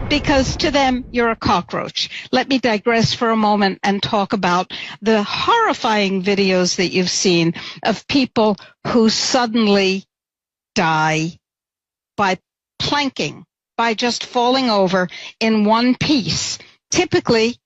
because to them, you're a cockroach. Let me digress for a moment and talk about the horrifying videos that you've seen of people who suddenly die by planking, by just falling over in one piece. Typically,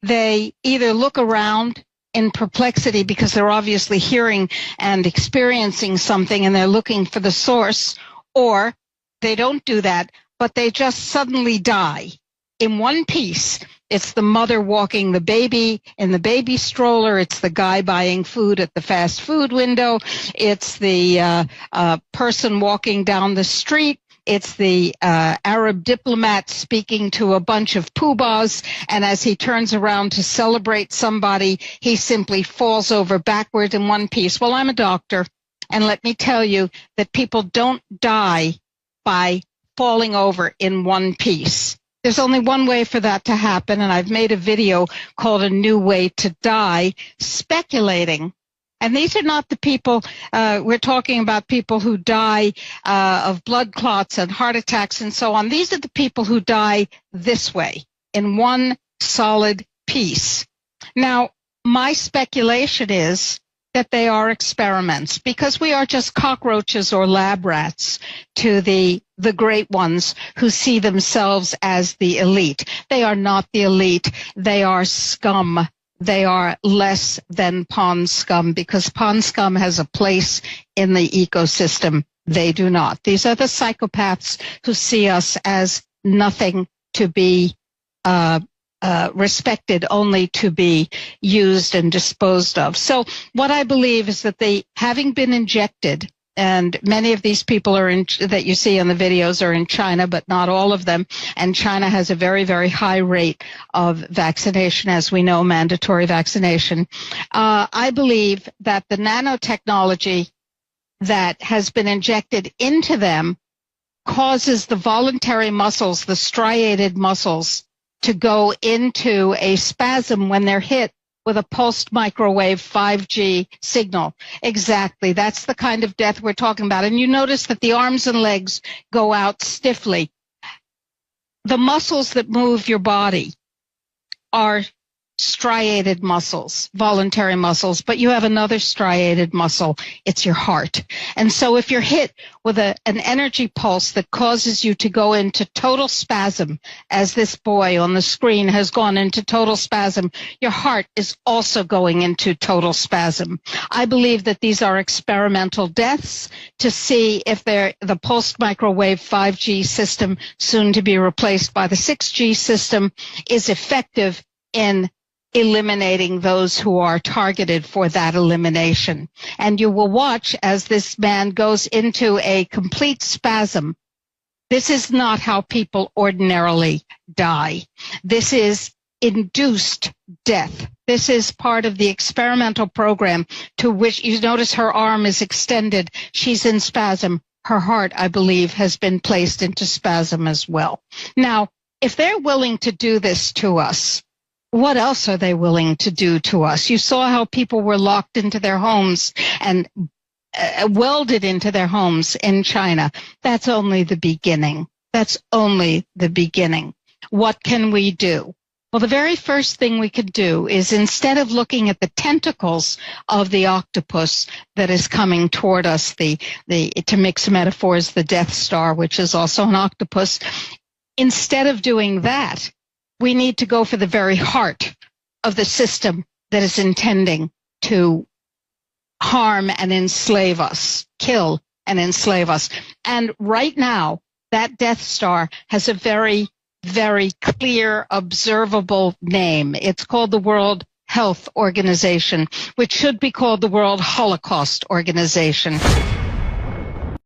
they either look around in perplexity because they're obviously hearing and experiencing something and they're looking for the source, or they don't do that, but they just suddenly die in one piece. It's the mother walking the baby in the baby stroller. It's the guy buying food at the fast food window. It's the person walking down the street. It's the Arab diplomat speaking to a bunch of poobahs, and as he turns around to celebrate somebody, he simply falls over backward in one piece. Well, I'm a doctor, and let me tell you that people don't die by falling over in one piece. There's only one way for that to happen, and I've made a video called A New Way to Die, speculating. And these are not the people, we're talking about people who die of blood clots and heart attacks and so on. These are the people who die this way, in one solid piece. Now, my speculation is that they are experiments, because we are just cockroaches or lab rats to the great ones who see themselves as the elite. They are not the elite. They are scum. They are less than pond scum, because pond scum has a place in the ecosystem. They do not. These are the psychopaths who see us as nothing to be respected, only to be used and disposed of. So what I believe is that they, having been injected, and many of these people are that you see on the videos are in China, but not all of them. And China has a very, very high rate of vaccination, as we know, mandatory vaccination. I believe that the nanotechnology that has been injected into them causes the voluntary muscles, the striated muscles, to go into a spasm when they're hit with a pulsed microwave 5G signal. Exactly. That's the kind of death we're talking about. And you notice that the arms and legs go out stiffly. The muscles that move your body are striated muscles, voluntary muscles, but you have another striated muscle. It's your heart. And so if you're hit with an energy pulse that causes you to go into total spasm, as this boy on the screen has gone into total spasm, your heart is also going into total spasm. I believe that these are experimental deaths to see if the pulsed microwave 5G system, soon to be replaced by the 6G system, is effective in eliminating those who are targeted for that elimination. And you will watch as this man goes into a complete spasm. This is not how people ordinarily die. This is induced death. This is part of the experimental program, to which you notice her arm is extended. She's in spasm. Her heart, I believe, has been placed into spasm as well. Now, if they're willing to do this to us, what else are they willing to do to us? You saw how people were locked into their homes and welded into their homes in China. That's only the beginning. That's only the beginning. What can we do? Well, the very first thing we could do is, instead of looking at the tentacles of the octopus that is coming toward us, to mix metaphors, the Death Star, which is also an octopus, instead of doing that, we need to go for the very heart of the system that is intending to harm and enslave us, kill and enslave us. And right now, that Death Star has a very, very clear, observable name. It's called the World Health Organization, which should be called the World Holocaust Organization.